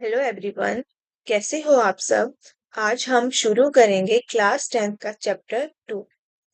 Hello everyone. कैसे हो आप सब। आज हम शुरू करेंगे क्लास 10th का चैप्टर 2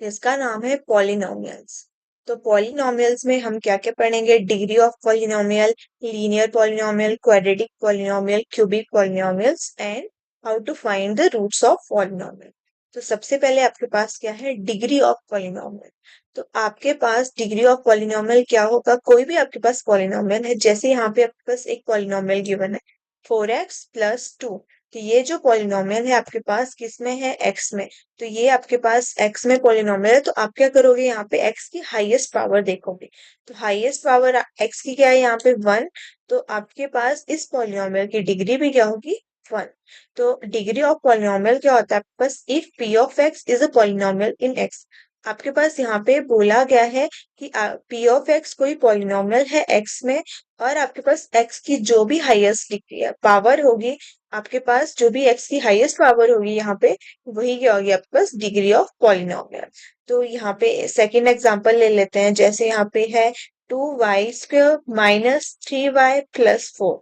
जिसका नाम है पॉलिनोमियल्स। तो पॉलिनोमियल्स में हम क्या क्या पढ़ेंगे? Degree of polynomial, linear polynomial, quadratic polynomial, cubic polynomials and how to find the roots of polynomial. तो सबसे पहले आपके पास क्या है? Degree of polynomial. तो आपके पास डिग्री ऑफ पॉलिनोमियल क्या होगा? कोई भी आपके पास पॉलिनोमियल है, जैसे यहाँ पे आपके पास एक पॉलिनोमियल गिवन है 4x+2। तो ये जो पॉलिनोमियल है आपके पास किस में है? x में। तो ये आपके पास x में पॉलिनोमियल है, तो आप क्या करोगे? यहाँ पे x की हाईएस्ट पावर देखोगे। तो हाईएस्ट पावर x की क्या है? यहाँ पे 1। तो आपके पास इस पॉलिनोमियल की डिग्री भी क्या होगी? 1। तो डिग्री ऑफ पॉलिनोमियल क्या होता है आपके पास? If p of x is a polynomial in x। आपके पास यहाँ पे बोला गया है कि p ऑफ x कोई पॉलिनोमियल है x में, और आपके पास x की जो भी हाईएस्ट डिग्री है पावर होगी, आपके पास जो भी x की हाईएस्ट पावर होगी यहाँ पे, वही क्या होगी आपके पास? Degree of polynomial. तो यहाँ पे सेकंड एग्जांपल ले लेते हैं। जैसे यहाँ पे है 2y² माइनस 3y+4।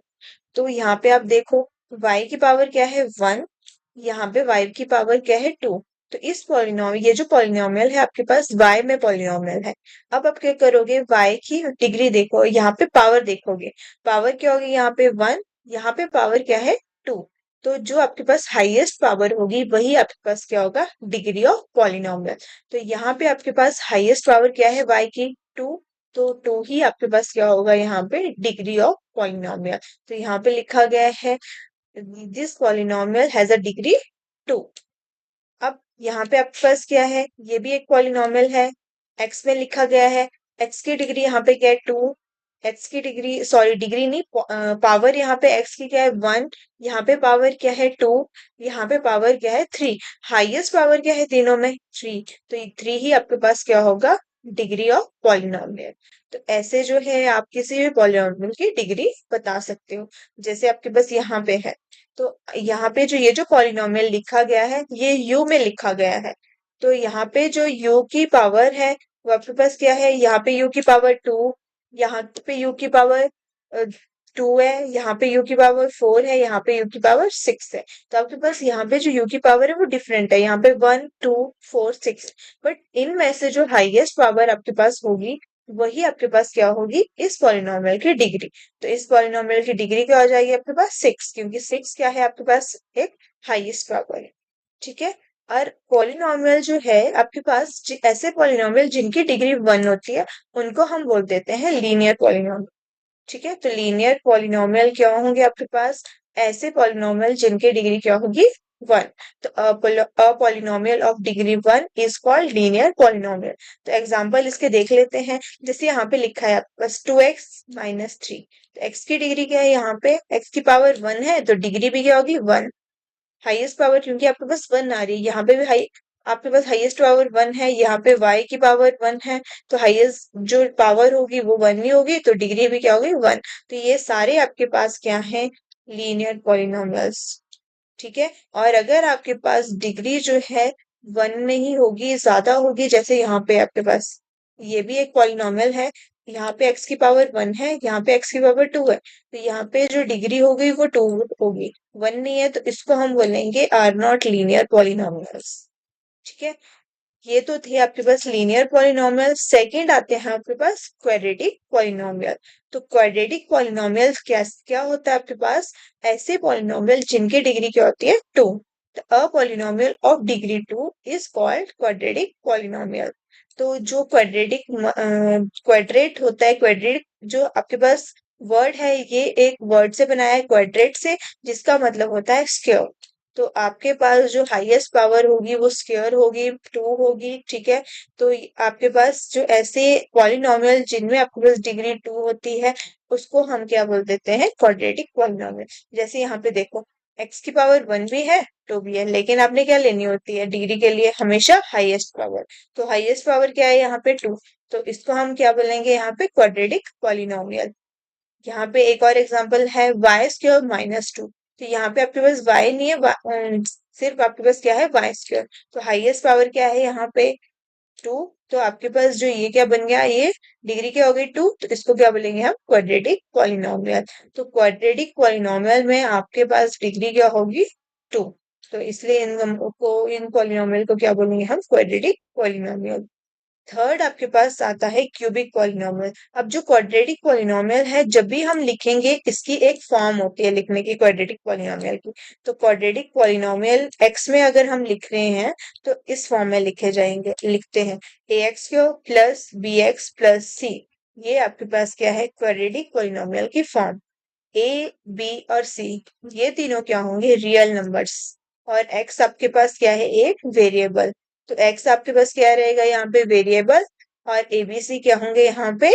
तो यहाँ पे आप देखो y की पावर क्या है? 1। यहाँ पे y की पावर क्या है? 2। तो इस पॉलिनोमियल, ये जो पॉलिनोमियल है आपके पास y में पॉलिनोमियल है। अब आप क्या करोगे? y की डिग्री देखो, यहाँ पे पावर देखोगे। पावर क्या होगी? यहाँ पे 1, यहाँ पे पावर क्या है? 2। तो जो आपके पास हाईएस्ट पावर होगी वही आपके पास क्या होगा? Degree of polynomial. तो यहाँ पे आपके पास हाईएस्ट पावर क्या है? y की 2। तो 2 ही आपके पास क्या होगा यहाँ पे? Degree of polynomial. तो यहाँ पे लिखा गया है this polynomial has a degree 2। अब यहाँ पे आपके पास क्या है? ये भी एक पॉलिनोमियल है, x में लिखा गया है। x की डिग्री यहाँ पे क्या है? 2। x की डिग्री, सॉरी डिग्री नहीं, पावर यहाँ पे x की क्या है? 1। यहाँ पे पावर क्या है? 2। यहाँ पे पावर क्या है? 3। हाईएस्ट पावर क्या है तीनों में? 3। तो ये 3 ही आपके पास क्या होगा? Degree of polynomial. तो ऐसे जो है आप किसी भी पॉलिनोमियल की डिग्री बता सकते हो। जैसे आपके पास यहाँ पे है, तो यहाँ पे जो ये जो पॉलिनोमियल लिखा गया है ये u में लिखा गया है। तो यहाँ पे जो u की पावर है वो आपके पास क्या है? यहाँ पे u की पावर 2, यहाँ पे u की पावर 2 है, यहाँ पे u की पावर 4 है, यहाँ पे u की पावर 6 है। तो आपके पास यहाँ पे जो u की पावर है वो डिफरेंट है, यहाँ पे 1 2 4 6। बट इनमें से जो हाईएस्ट पावर आपके पास होगी वही आपके पास क्या होगी? इस पॉलिनोमियल की डिग्री। तो इस पॉलिनोमियल की डिग्री क्या हो जाएगी आपके पास? 6, क्योंकि 6 क्या है आपके पास? एक हाईएस्ट पावर है। ठीक है। और पॉलिनोमियल जो है आपके पास, ऐसे पॉलिनोमियल जिनकी डिग्री 1 होती है उनको हम बोल देते हैं लीनियर पॉलिनोमियल। ठीक है। तो लीनियर पॉलिनोमियल क्या होंगे आपके पास? ऐसे पॉलिनोमियल जिनकी डिग्री क्या होगी? 1। तो a polynomial of degree 1 is called linear polynomial. तो एग्जांपल इसके देख लेते हैं। जैसे यहाँ पे लिखा है आपके पास 2x-3। तो x की डिग्री क्या है? यहाँ पे x की पावर 1 है, तो डिग्री भी क्या होगी? 1। हाईएस्ट पावर क्योंकि आपके पास 1 आ रही है, यहाँ पे भी हाई, आपके पास हाईएस्ट पावर 1 है, यहाँ पे y की पावर 1 है। तो हाईएस्ट जो पावर होगी वो 1 ही होगी, तो डिग्री भी क्या होगी? 1। तो ये सारे आपके पास क्या है? Linear polynomials. ठीक है। और अगर आपके पास डिग्री जो है 1 नहीं होगी, ज्यादा होगी, जैसे यहाँ पे आपके पास ये भी एक पॉलिनोमियल है, यहाँ पे x की पावर 1 है, यहाँ पे x की पावर 2 है, तो यहाँ पे जो डिग्री होगी वो 2 होगी, 1 नहीं है। तो इसको हम बोलेंगे आर नॉट लीनियर पॉलिनोमियल्स। ठीक है। ये तो थे आपके पास लीनियर पॉलिनोमियल। सेकंड आते हैं आपके पास क्वाड्रेटिक पॉलिनोमियल। तो क्वाड्रेटिक पॉलिनोमियल क्या क्या होता है आपके पास? ऐसे पॉलिनोमियल जिनकी डिग्री क्या होती है? 2। A polynomial of degree 2 is called quadratic polynomial. तो जो क्वाड्रेटिक क्वाड्रेट होता है, क्वाड्रेटिक जो आपके पास वर्ड है, ये एक वर्ड से बनाया है, क्वाड्रेट से, जिसका मतलब होता है स्क्वायर। तो आपके पास जो हाईएस्ट पावर होगी वो स्क्वायर होगी, 2 होगी। ठीक है। तो आपके पास जो ऐसे पॉलिनोमियल जिनमें आपके पास डिग्री 2 होती है उसको हम क्या बोल देते हैं? Quadratic polynomial. जैसे यहाँ पे देखो x की पावर 1 भी है, 2 भी है, लेकिन आपने क्या लेनी होती है डिग्री के लिए? हमेशा हाईएस्ट पावर। तो हाईएस्ट पावर क्या है यहाँ पे? 2। तो इसको हम क्या बोलेंगे यहाँ पे? Quadratic polynomial. यहाँ पे एक और एग्जांपल है y² - 2। तो यहाँ पे आपके पास y नहीं है, सिर्फ आपके पास क्या है? y²। तो हाईएस्ट पावर क्या है यहाँ पे? 2। तो आपके पास जो ये क्या बन गया, ये डिग्री क्या हो गई 2, तो इसको क्या बोलेंगे हम, क्वाड्रेटिक पॉलिनोमियल। तो क्वाड्रेटिक पॉलिनोमियल में आपके पास डिग्री क्या होगी 2। तो इसलिए इन पॉलिनोमियल को क्या बोलेंगे हम, क्वाड्रेटिक पॉलिनोमियल। थर्ड आपके पास आता है क्यूबिक पॉलिनोमियल। अब जो क्वाड्रेटिक पॉलिनोमियल है, जब भी हम लिखेंगे, इसकी एक फॉर्म होती है लिखने की क्वाड्रेटिक पॉलिनोमियल की। तो क्वाड्रेटिक पॉलिनोमियल एक्स में अगर हम लिख रहे हैं तो इस फॉर्म में लिखते हैं ए एक्स क्यू plus b x plus c. ये आपके पास क्या है, क्वाड्रेटिक पॉलिनोमियल की फॉर्म। ए, बी और सी ये तीनों क्या होंगे, रियल नंबर्स। और एक्स आपके पास क्या है, एक वेरिएबल। तो एक्स आपके पास क्या रहेगा यहाँ पे, वेरिएबल। और एबीसी क्या होंगे यहाँ पे,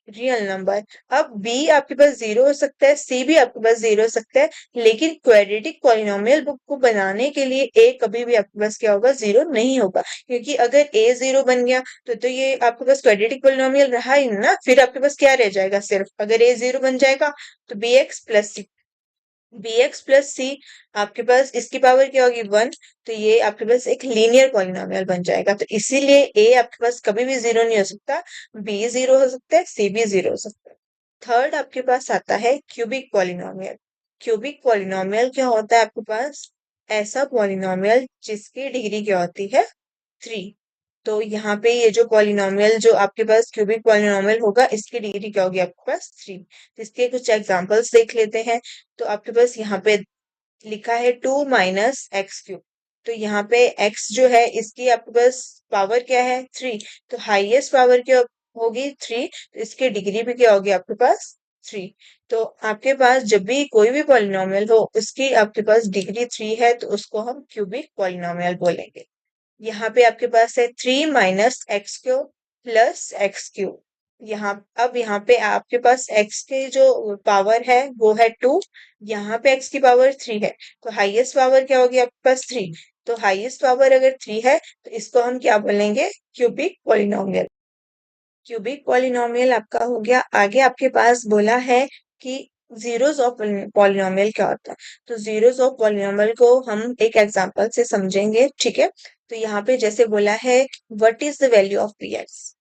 रियल नंबर। अब बी आपके पास 0 हो सकता है, सी भी आपके पास 0 हो सकता है, लेकिन क्वाड्रेटिक पॉलिनोमियल को बनाने के लिए ए कभी भी आपके पास क्या होगा, 0 नहीं होगा। क्योंकि अगर ए 0 बन गया तो ये आपके पास क्वाड्रेटिक पॉलिनोमियल रहा ही ना, फिर आपके पास क्या रह जाएगा, सिर्फ अगर ए 0 बन जाएगा तो बी एक्स प्लस सी। बी एक्स प्लस सी आपके पास इसकी पावर क्या होगी, 1। तो ये आपके पास एक लीनियर पॉलिनोमियल बन जाएगा। तो इसीलिए ए आपके पास कभी भी 0 नहीं हो सकता, बी 0 हो सकता है, सी भी 0 हो सकता है। थर्ड आपके पास आता है क्यूबिक पॉलिनोमियल। क्यूबिक पॉलिनोमियल क्या होता है आपके पास, ऐसा पॉलिनोमियल जिसकी डिग्री क्या होती है, 3। तो यहाँ पे ये जो पॉलिनोमियल जो आपके पास क्यूबिक पॉलिनोमियल होगा, इसकी डिग्री क्या होगी आपके पास, 3। तो इसके कुछ एग्जांपल्स देख लेते हैं। तो आपके पास यहाँ पे लिखा है 2 माइनस एक्स क्यूब। तो यहाँ पे x जो है इसकी आपके पास पावर क्या है, 3। तो हाईएस्ट पावर क्या होगी, 3। तो इसकी डिग्री भी क्या होगी आपके पास, 3। तो आपके पास जब भी कोई भी पॉलिनोमियल हो, उसकी आपके पास डिग्री 3 है, तो उसको हम क्यूबिक पॉलिनोमियल बोलेंगे। यहाँ पे आपके पास है 3 minus x cube plus x cube. यहाँ पे आपके पास x के जो पावर है वो है 2। यहाँ पे x की पावर 3 है, तो हाईएस्ट पावर क्या होगी आपके पास, 3। तो हाईएस्ट पावर अगर 3 है तो इसको हम क्या बोलेंगे, क्यूबिक पॉलिनोमियल। क्यूबिक पॉलिनोमियल आपका हो गया। आगे आपके पास बोला है कि जीरोस ऑफ पॉलिनोमियल क्या होता है। तो जीरोस ऑफ पॉलिनोमियल को हम एक एग्जांपल से समझेंगे, ठीक है। तो यहाँ पे जैसे बोला है, what is the value of p x.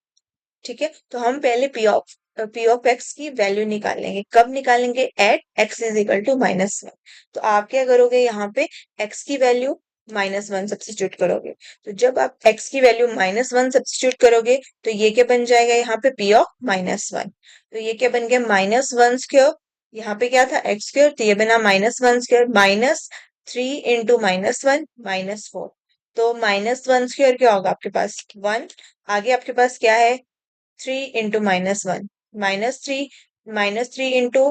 ठीक है, तो हम पहले पी ऑफ एक्स की वैल्यू निकालेंगे। कब निकालेंगे, at x is equal to -1। तो आप क्या करोगे, यहाँ पे एक्स की वैल्यू -1 सब्स्टिट्यूट करोगे। तो जब आप एक्स की वैल्यू -1 सब्स्टिट्यूट करोगे तो ये क्या बन जाएगा, यहाँ पे पी ऑफ -1। तो ये क्या बन गया, -1 स्क्वायर। यहाँ पे क्या था, एक्स स्क्वायर, तो ये बना -1 स्क्वायर, -3 इंटू -1 -4। तो -1 स्क्वायर क्या होगा आपके पास, 1। आगे आपके पास क्या है, 3 इंटू -1, -3, -3 इंटू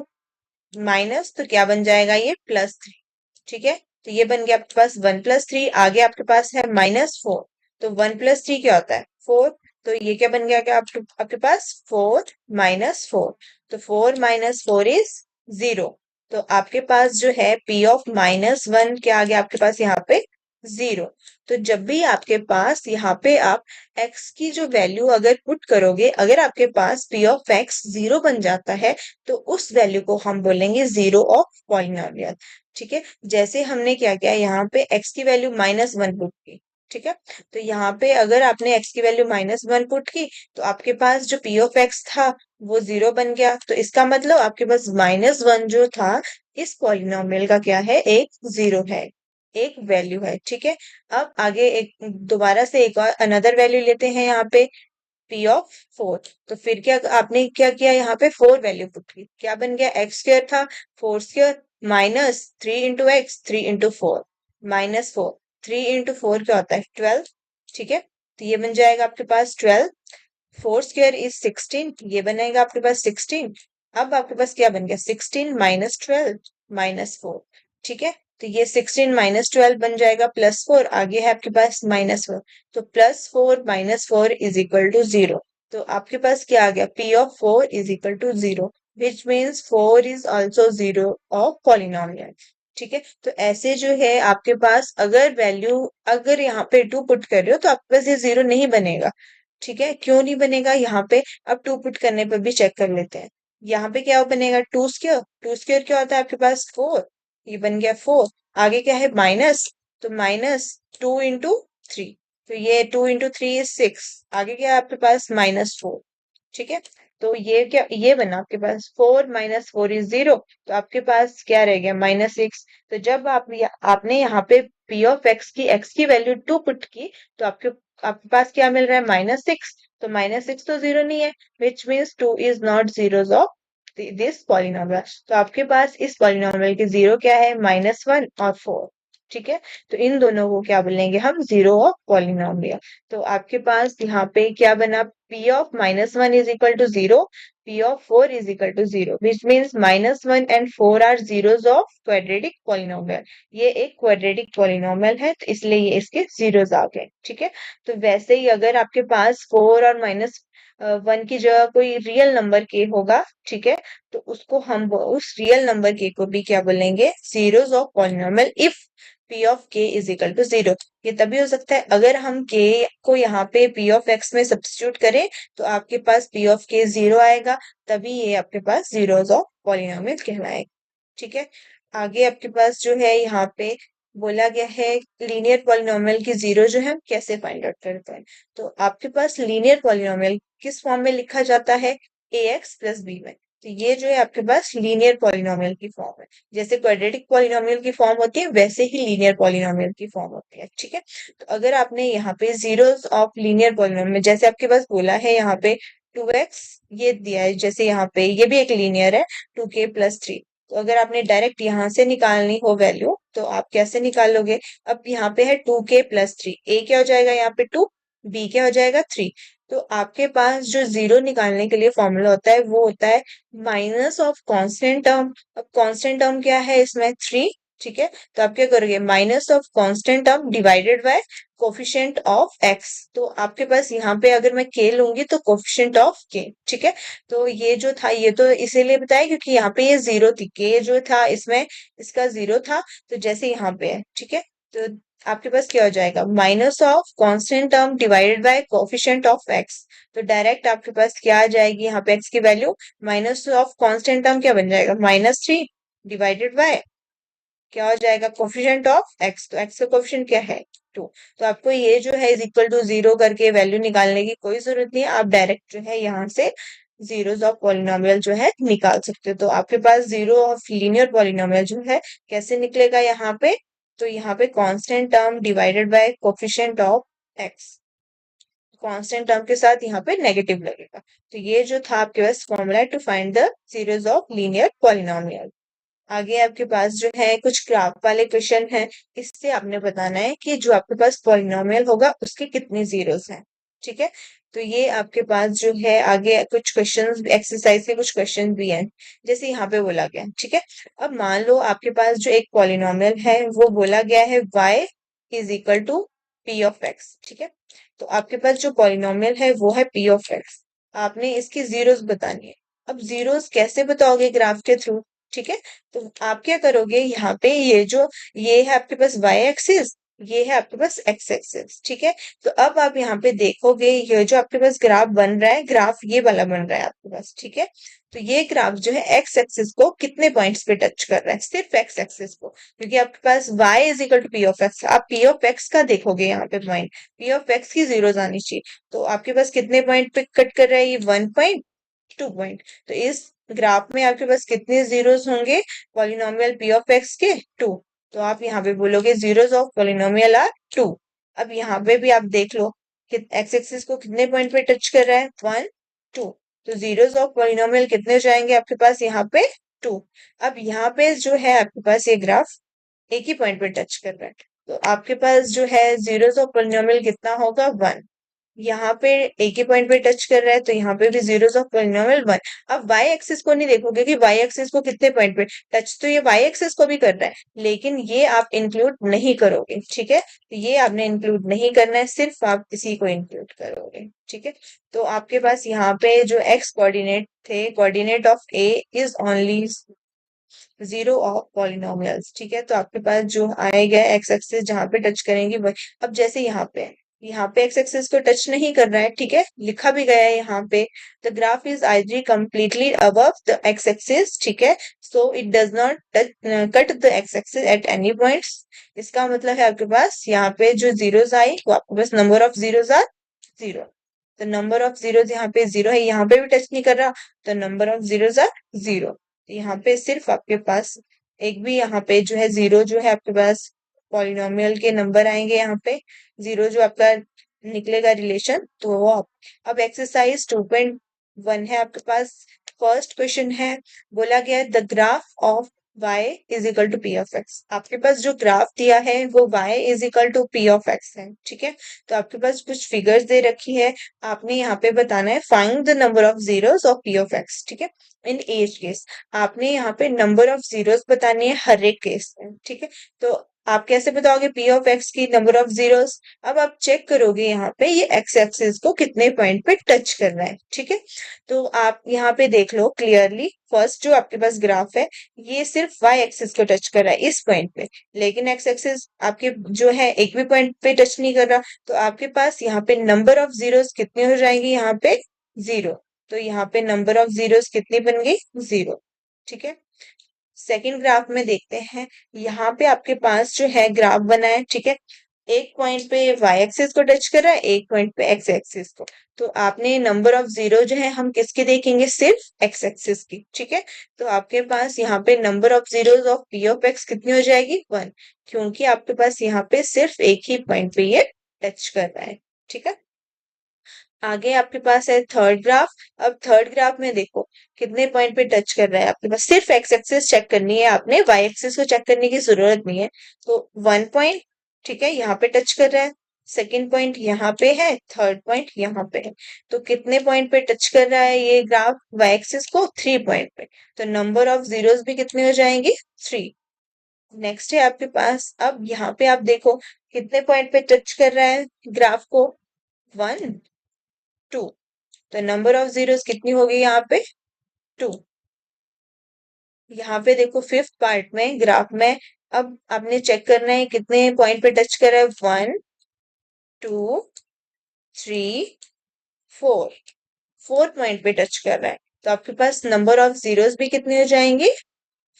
माइनस, तो क्या बन जाएगा ये, +3। ठीक है, तो ये बन गया आपके पास 1 + 3। आगे आपके पास है -4। तो 1 + 3 क्या होता है, 4। तो ये क्या बन गया, क्या आपके पास 4 -4। तो 4 -4 इज 0। तो आपके पास जो है पी ऑफ -1 क्या आ गया आपके पास यहाँ पे, 0। तो जब भी आपके पास यहाँ पे आप x की जो वैल्यू अगर पुट करोगे, अगर आपके पास पी ऑफ x 0 बन जाता है, तो उस वैल्यू को हम बोलेंगे जीरो ऑफ पॉलिनोमियल। ठीक है, जैसे हमने क्या किया, यहाँ पे x की वैल्यू -1 पुट की। ठीक है, तो यहाँ पे अगर आपने x की वैल्यू -1 पुट की, तो आपके पास जो पी ऑफ x था वो 0 बन गया। तो इसका मतलब आपके पास -1 जो था, इस पॉलिनोमियल का क्या है, एक 0 है, एक वैल्यू है। ठीक है, अब आगे एक दोबारा से एक और अनदर वैल्यू लेते हैं यहाँ पे, पी ऑफ 4। तो फिर क्या आपने क्या किया, यहाँ पे 4 वैल्यू पुट की, क्या बन गया, एक्स स्क्वायर था, 4 square -3 into x, 3 into 4, -4, 3 into 4 क्या होता है, 12। ठीक है, तो ये बन जाएगा आपके पास 12। 4 स्क्वायर इज 16, ये बनेगा आपके पास 16। अब आपके पास क्या बन गया, 16 -12 -4। ठीक है, तो ये 16 -12 बन जाएगा, +4 आगे है आपके पास -4। तो +4 -4 इज इक्वल टू 0। तो आपके पास क्या आ गया, p of 4 is equal to 0, which means 4 is also 0 of polynomial. ठीक है, तो ऐसे जो है आपके पास अगर वैल्यू, अगर यहाँ पे 2 पुट कर रहे हो तो आपके पास ये 0 नहीं बनेगा। ठीक है, क्यों नहीं बनेगा, यहाँ पे अब 2 पुट करने पर भी चेक कर लेते हैं। यहाँ पे क्या बनेगा, 2 स्क्वायर। 2 स्क्वायर क्या होता है आपके पास, 4। ये बन गया 4। आगे क्या है, माइनस, तो -2 इंटू 3। तो ये 2 into 3 is 6, आगे क्या है आपके पास -4। ठीक है, तो ये क्या, ये बना आपके पास 4 - 4 is 0, तो आपके पास क्या रह गया -6। तो जब आपने यहाँ पे x की वैल्यू 2 पुट की, तो आपके आपके पास क्या मिल रहा है -6। तो -6 तो 0 नहीं है, which means 2 is not zeros of this polynomial. तो आपके पास इस पॉलिनोमियल के जीरो क्या है, -1 और 4। ठीक है, तो इन दोनों को क्या बोलेंगे हम, जीरो ऑफ पॉलिनोमियल। तो आपके पास यहाँ पे क्या बना, p of -1 is equal to 0, p of 4 is equal to 0, which means -1 and 4 are zeros of quadratic polynomial। ये एक quadratic polynomial है, तो इसलिए ये इसके zeros आ गए। ठीक है, तो वैसे ही अगर आपके पास 4 और -1 की जगह कोई रियल नंबर k होगा, ठीक है, तो उसको हम उस रियल नंबर k को भी क्या बोलेंगे, zeros of polynomial if p of k is equal to 0। ये तभी हो सकता है अगर हम k को यहाँ पे p of x में सब्स्टिट्यूट करें, तो आपके पास p of k 0 आएगा, तभी ये आपके पास जीरोस ऑफ पॉलिनोमियल कहलाएगा। ठीक है, आगे आपके पास जो है यहाँ पे बोला गया है लीनियर पॉलिनोमियल की जीरो जो है हम कैसे फाइंड आउट करते हैं। तो आपके पास लीनियर पॉलिनोमियल किस फॉर्म में लिखा जाता है, ax प्लस बी में। तो ये जो है आपके पास लीनियर पॉलिनोमियल की फॉर्म है। जैसे क्वाड्रेटिक पॉलिनोमियल की फॉर्म होती है, वैसे ही लीनियर पॉलिनोमियल की फॉर्म होती है। ठीक है, तो अगर आपने यहाँ पे जीरोस ऑफ लीनियर पॉलिनोमियल, जैसे आपके पास बोला है यहाँ पे 2x ये दिया है, जैसे यहाँ पे ये भी एक लीनियर है 2k+3। तो अगर आपने डायरेक्ट यहाँ से निकालनी हो वैल्यू, तो आप कैसे निकालोगे, अब यहाँ पे है 2k+3, a क्या हो जाएगा यहाँ पे 2, b क्या हो जाएगा 3। तो आपके पास जो जीरो निकालने के लिए फॉर्मूला होता है वो होता है माइनस ऑफ कांस्टेंट टर्म। अब कांस्टेंट टर्म क्या है इसमें, 3। ठीक है, तो आप क्या करोगे, minus of constant term divided by coefficient of x। तो आपके पास यहाँ पे अगर मैं k लूंगी तो कोफिशिएंट ऑफ k। ठीक है, तो ये जो था ये तो इसीलिए बताया क्योंकि यहाँ पे ये जीरो थी, k जो था इसमें इसका जीरो था, तो जैसे यहाँ पे है। ठीक है, तो आपके पास क्या हो जाएगा, minus of constant term divided by coefficient of x। तो डायरेक्ट आपके पास क्या आ जाएगी यहाँ पे x की value, minus of constant term क्या बन जाएगा, -3 डिवाइडेड बाय क्या हो जाएगा, कोफिशिएंट ऑफ x। तो x का कोफिशिएंट क्या है 2। तो आपको ये जो है इज इक्वल टू 0 करके वैल्यू निकालने की कोई जरूरत नहीं है, आप डायरेक्ट जो है यहाँ से जीरोस ऑफ पॉलिनोमियल जो है निकाल सकते हो। तो आपके पास जीरो ऑफ लीनियर पॉलिनोमियल जो है कैसे निकलेगा यहाँ पे, तो यहाँ पे constant term divided by coefficient of x, constant term के साथ यहाँ पे नेगेटिव लगेगा। तो ये जो था आपके पास formula to find the series of linear polynomial. आगे आपके पास जो है कुछ ग्राफ वाले क्वेश्चन है, इससे आपने बताना है कि जो आपके पास पॉलिनोमियल होगा उसके कितने जीरोस हैं। ठीक है, तो ये आपके पास जो है आगे कुछ क्वेश्चंस एक्सरसाइज के कुछ क्वेश्चन भी हैं, जैसे यहाँ पे बोला गया। ठीक है, अब मान लो आपके पास जो एक पॉलिनोमियल है वो बोला गया है y is equal to p of x। ठीक है, तो आपके पास जो पॉलिनोमियल है वो है p ऑफ x, आपने इसकी जीरोस बतानी है। अब जीरोस कैसे बताओगे, ग्राफ के थ्रू। ठीक है, तो आप क्या करोगे, यहाँ पे ये है आपके पास y एक्सिस, ये है आपके पास x एक्सिस। ठीक है, तो अब आप यहाँ पे देखोगे ये जो आपके पास ग्राफ बन रहा है, ग्राफ ये वाला बन रहा है आपके पास। ठीक है, तो ये ग्राफ जो है x एक्सिस को कितने पॉइंट्स पे टच कर रहा है, सिर्फ x एक्सिस को, क्योंकि आपके पास y is equal to p of x। आप p ऑफ x का देखोगे यहाँ पे पॉइंट, p ऑफ x की जीरोस आनी चाहिए। तो आपके पास कितने पॉइंट पे कट कर रहा है, ये 1 पॉइंट 2 पॉइंट। तो इस ग्राफ में आपके पास कितने जीरोस होंगे पॉलिनोमियल p ऑफ x के, 2। तो आप यहाँ पे बोलोगे जीरोस ऑफ पॉलिनोमियल आर 2। अब यहाँ पे भी आप देख लो कि x एक्सिस को कितने पॉइंट पे टच कर रहा है, 1 2। तो जीरोस ऑफ पॉलिनोमियल कितने हो जाएंगे आपके पास यहाँ पे 2। अब यहाँ पे जो है आपके पास ये ग्राफ एक ही पॉइंट पे टच कर रहा है, तो आपके पास जो है जीरोस ऑफ पॉलिनोमियल कितना होगा, 1। यहाँ पे एक ही पॉइंट पे टच कर रहा है, तो यहाँ पे भी जीरोस ऑफ पॉलिनोमियल 1। अब y एक्सिस को नहीं देखोगे कि y एक्सिस को कितने पॉइंट पे टच, तो ये y एक्सिस को भी कर रहा है, लेकिन ये आप इंक्लूड नहीं करोगे। ठीक है, तो ये आपने इंक्लूड नहीं करना है, सिर्फ आप इसी को इंक्लूड करोगे। ठीक है, तो आपके पास यहाँ पे जो x कोऑर्डिनेट थे, coordinate of a is only zero of polynomials. ठीक है, तो आपके पास जो आएगा x एक्सिस जहां पे टच करेंगे वही। अब जैसे यहाँ पे है, यहाँ पे एक्स एक्सिस को टच नहीं कर रहा है, ठीक है, लिखा भी गया है यहाँ पे the graph is either completely above the x axis, ठीक है, so it does not cut the x axis at any points. इसका मतलब है आपके पास यहाँ पे जो जीरोस आए वो आपके पास number of zeros are zero. तो नंबर ऑफ जीरोस यहाँ पे जीरो है, यहाँ पे भी टच नहीं कर रहा, तो number of zeros are zero. यहाँ पे सिर्फ आपके पास एक भी यहाँ पे जो है जीरो जो है आपके पास पॉलिनोमियल के नंबर आएंगे यहाँ पे, जीरो जो आपका निकलेगा रिलेशन, तो वो अब एक्सरसाइज 2.1 है आपके पास। फर्स्ट क्वेश्चन है, बोला गया the graph of y is equal to p of x. आपके पास जो ग्राफ दिया है वो y is equal to p of x है, ठीक है। तो आपके पास कुछ फिगर्स दे रखी है, आपने यहाँ पे बताना है find the number of zeros of P of x, ठीक है। इन ईच केस आपने यहाँ पे नंबर ऑफ जीरोस बतानी है हर एक केस में, ठीक है। तो आप कैसे बताओगे पी ऑफ एक्स की नंबर ऑफ जीरोस? अब आप चेक करोगे यहाँ पे ये एक्स एक्सिस को कितने पॉइंट पे टच कर रहा है, ठीक है। तो आप यहाँ पे देख लो क्लियरली, फर्स्ट जो आपके पास ग्राफ है ये सिर्फ वाई एक्सिस को टच कर रहा है इस पॉइंट पे, लेकिन एक्स एक्सिस आपके जो है एक भी पॉइंट पे टच नहीं कर रहा। तो आपके पास यहाँ पे नंबर ऑफ जीरोस कितने हो जाएंगे? यहाँ पे जीरो। तो यहाँ पे नंबर ऑफ जीरोस कितनी बन गई? जीरो, ठीक है। सेकंड ग्राफ में देखते हैं, यहाँ पे आपके पास जो है ग्राफ बना है, ठीक है। एक पॉइंट पे वाई एक्सिस को टच कर रहा है, एक पॉइंट पे एक्स एक्सिस को। तो आपने नंबर ऑफ जीरो जो है हम किसके देखेंगे? सिर्फ एक्स एक्सिस की, ठीक है। तो आपके पास यहाँ पे number of zeros of P of x कितनी हो जाएगी? 1, क्योंकि आपके पास यहाँ पे सिर्फ एक ही पॉइंट पे ये टच कर रहा है, ठीक है। आगे आपके पास है थर्ड ग्राफ। अब थर्ड ग्राफ में देखो कितने पॉइंट पे टच कर रहा है आपके पास, सिर्फ एक्स एक्सिस चेक करनी है आपने, वाई एक्सिस को चेक करने की जरूरत नहीं है। तो 1 पॉइंट, ठीक है, यहाँ पे टच कर रहा है, सेकंड पॉइंट यहाँ पे है, थर्ड पॉइंट यहाँ पे है। तो कितने पॉइंट पे टच कर रहा है ये ग्राफ वाई एक्सिस को? 3 पॉइंट पे। तो नंबर ऑफ जीरोस भी कितने हो जाएंगे? 3। नेक्स्ट है आपके पास, अब यहाँ पे आप देखो कितने पॉइंट पे टच कर रहा है ग्राफ को? 1 2। तो नंबर ऑफ जीरोस कितनी होगी यहाँ पे? 2। यहाँ पे देखो फिफ्थ पार्ट में ग्राफ में, अब आपने चेक करना है कितने पॉइंट पे टच कर रहा है? 1 2 3 4। 4 पॉइंट पे टच कर रहा है, तो आपके पास नंबर ऑफ जीरोस भी कितने हो जाएंगे?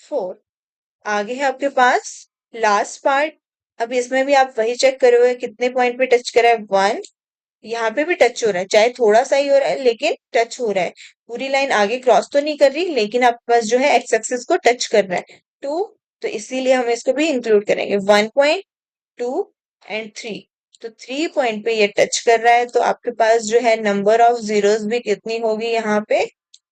4। आगे है आपके पास लास्ट पार्ट। अब इसमें भी आप वही चेक करोगे कितने पॉइंट पे टच कर रहा है? 1, यहाँ पे भी टच हो रहा है, चाहे थोड़ा सा ही हो रहा है लेकिन टच हो रहा है। पूरी लाइन आगे क्रॉस तो नहीं कर रही, लेकिन आपके पास जो है एक्स एक्सिस को टच कर रहा है। 2, तो इसीलिए हम इसको भी इंक्लूड करेंगे। 1.2 एंड 3, तो 3 पॉइंट पे ये टच कर रहा है, तो आपके पास जो है नंबर ऑफ जीरोस भी कितनी होगी यहाँ पे?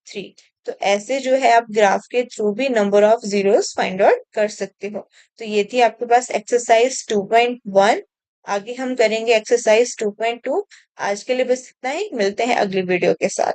3। तो ऐसे जो है आप ग्राफ के थ्रू भी number of zeros find out कर सकते हो। तो ये थी आपके पास एक्सरसाइज 2.1। आगे हम करेंगे एक्सरसाइज 2.2। आज के लिए बस इतना ही, मिलते हैं अगली वीडियो के साथ।